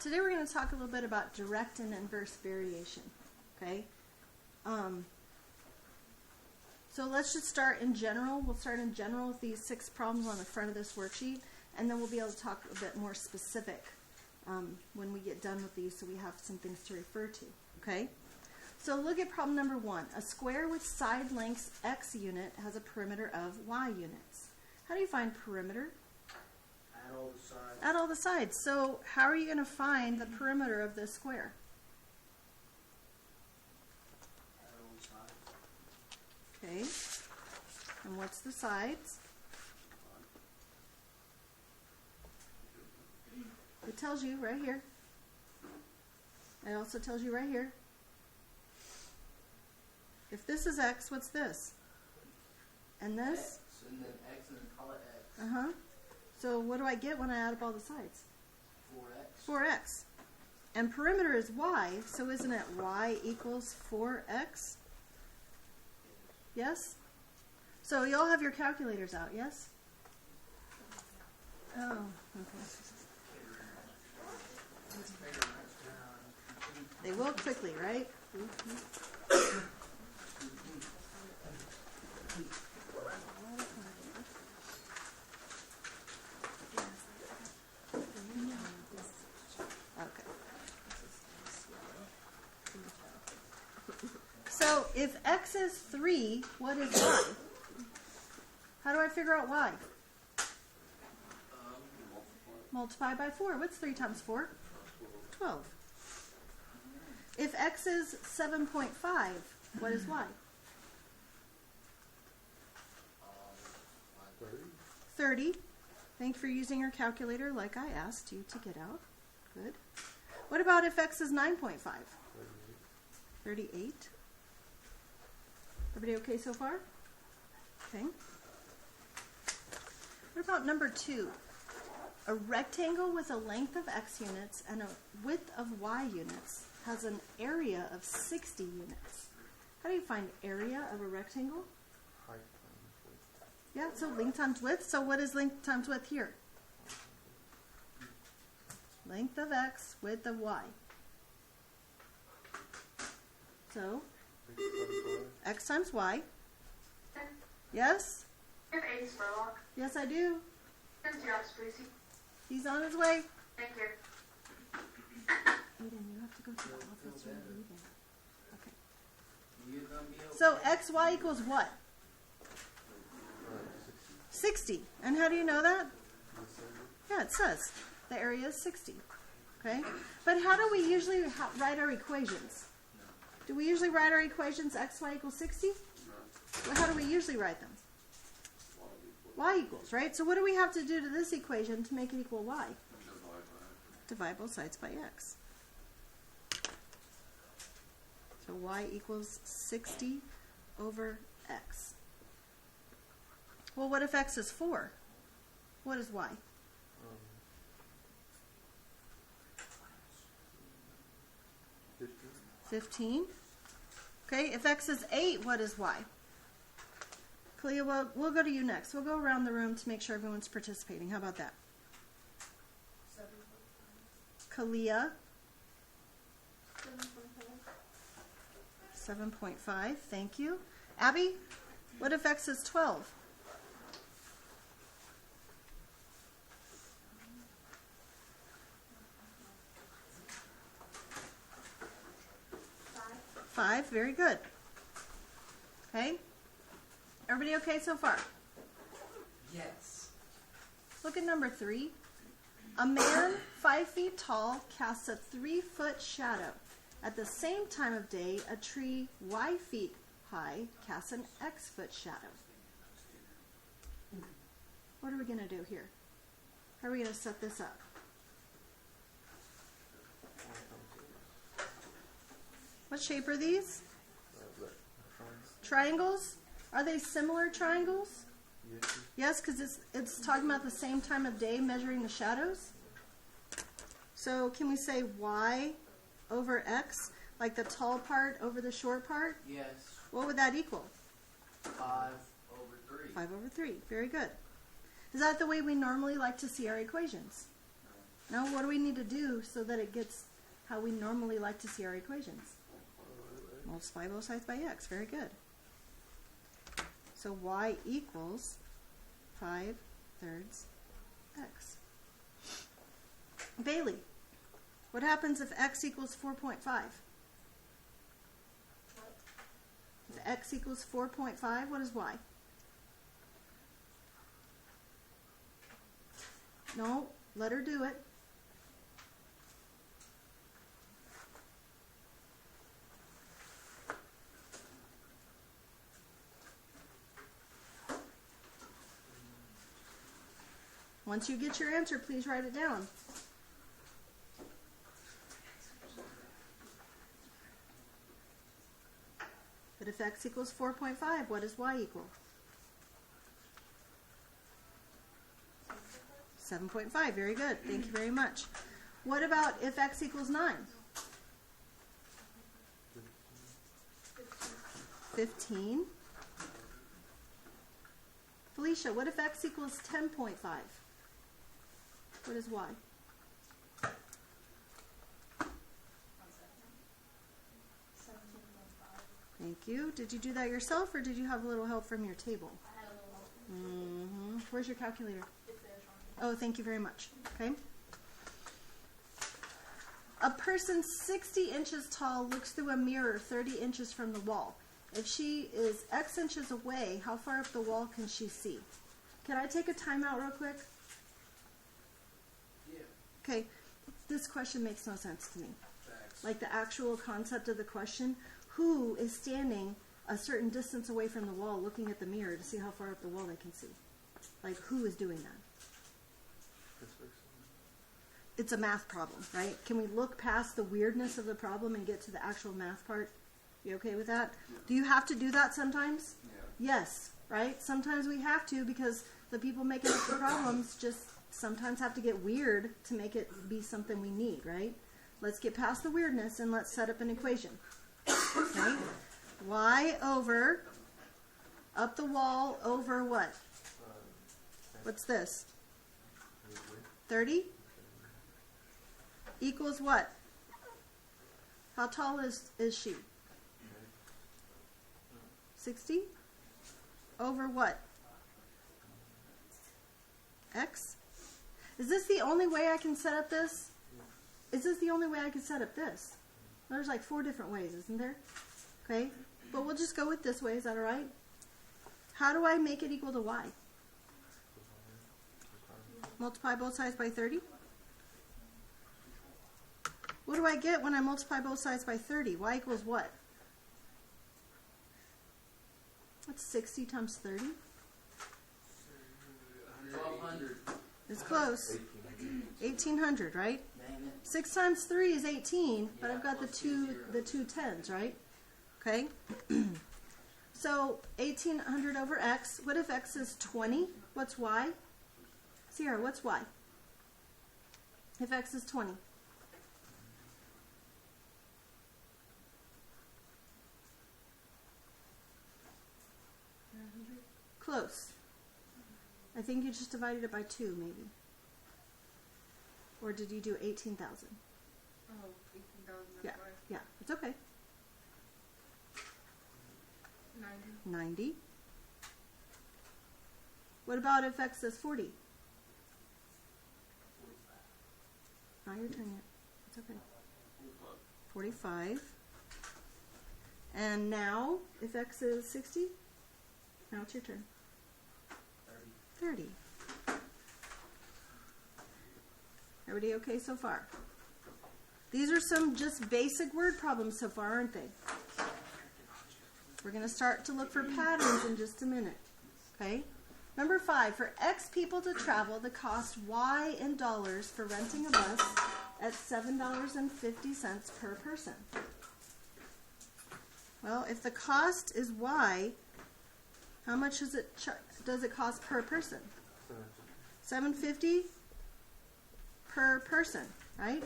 today we're going to talk a little bit about direct and inverse variation. Okay? So let's just start in general. We'll start in general with these 6 problems on the front of this worksheet, and then we'll be able to talk a bit more specific when we get done with these so we have some things to refer to. Okay? So look at problem number 1. A square with side lengths x unit has a perimeter of y units. How do you find perimeter? Add all the sides. Add all the sides. So how are you going to find the perimeter of this square? Add all the sides. Okay. And what's the sides? It tells you right here. It also tells you right here. If this is x, what's this? And this? X, and then X, and then call it X. Uh-huh. So what do I get when I add up all the sides? 4X. 4x. And perimeter is y, so isn't it y equals 4x? Yes? So you all have your calculators out, yes? Oh, okay. They will quickly, right? Okay. So if x is 3, what is y? How do I figure out y? Multiply by 4. What's 3 times 4? 12. If x is 7.5, what is y? 30. Thank you for using your calculator like I asked you to get out. Good. What about if x is 9.5? 38. Everybody okay so far? Okay. What about number 2? A rectangle with a length of x units and a width of y units has an area of 60 units. How do you find area of a rectangle? Height times width. Yeah, so length times width. So what is length times width here? Length of x, width of y. So, x times y. Yes? You have Ace Spurlock. Yes, I do. Here's Josh Greasy. He's on his way. Thank you. Aiden, you have to go to the office or leave it. Okay. You gonna be okay? So xy equals what? 60. And how do you know that? Yeah, it says the area is 60. Okay? But how do we usually write our equations? Do we usually write our equations xy equals 60? Well, how do we usually write them? Y equals, right? So what do we have to do to this equation to make it equal y? Divide both sides by x. So y equals 60 over x. Well, what if x is 4? What is y? 15. Okay, if x is 8, what is y? Kalia, we'll go to you next. We'll go around the room to make sure everyone's participating. How about that? 7.5. Kalia? 7.5. Thank you. Abby? What if x is 12? 5. Very good. Okay. Everybody okay so far? Yes. Look at number 3. A man 5 feet tall casts a 3-foot shadow. At the same time of day, a tree y feet high casts an x foot shadow. What are we going to do here? How are we going to set this up? What shape are these? Triangles? Are they similar triangles? Yes, because it's talking about the same time of day measuring the shadows. So can we say y over x, like the tall part over the short part? Yes. What would that equal? 5 over 3. 5 over 3. Very good. Is that the way we normally like to see our equations? Now what do we need to do so that it gets how we normally like to see our equations? Multiply both sides by x. Very good. So y equals 5/3 x. Bailey, what happens if x equals 4.5? If x equals 4.5, what is y? No, let her do it. Once you get your answer, please write it down. But if x equals 4.5, what does y equal? 7.5. Very good. Thank you very much. What about if x equals 9? 15. Felicia, what if x equals 10.5? What is y? Thank you. Did you do that yourself or did you have a little help from your table? I had a little help. Where's your calculator? It's there, Sean. Oh, thank you very much. Okay. A person 60 inches tall looks through a mirror 30 inches from the wall. If she is X inches away, how far up the wall can she see? Can I take a timeout real quick? Yeah. Okay. This question makes no sense to me. Facts. Like the actual concept of the question, who is standing a certain distance away from the wall looking at the mirror to see how far up the wall they can see? Like, who is doing that? This person. It's a math problem, right? Can we look past the weirdness of the problem and get to the actual math part? You okay with that? Yeah. Do you have to do that sometimes? Yeah. Yes, right? Sometimes we have to because the people making up the problems just sometimes have to get weird to make it be something we need, right? Let's get past the weirdness and let's set up an equation. Okay? Y over up the wall over what? What's this? 30 equals what? How tall is she? 60 over what? X? Is this the only way I can set up this? Is this the only way I can set up this? There's like 4 different ways, isn't there? Okay, but we'll just go with this way. Is that all right? How do I make it equal to y? Multiply both sides by 30. What do I get when I multiply both sides by 30? Y equals what? What's 60 times 30? 1,200. It's close. 1,800, right? Dang it. 6 times 3 is 18, but Yeah, I've got the plus two two zeros. 10s, right? Okay. So 1,800 over x. What if x is 20? What's y? Sierra, what's y? If x is 20. Close. I think you just divided it by 2, maybe. Or did you do 18,000? Oh, 18,000. Yeah, yeah, it's okay. 90. 90. What about if x is 40? Not your turn yet. It's okay. 45. And now, if x is 60, now it's your turn. 30. Everybody okay so far? These are some just basic word problems so far, aren't they? We're going to start to look for patterns in just a minute. Okay? Number 5, for X people to travel, the cost Y in dollars for renting a bus at $7.50 per person. Well, if the cost is Y, how much does it cost per person? $7.50 per person, right?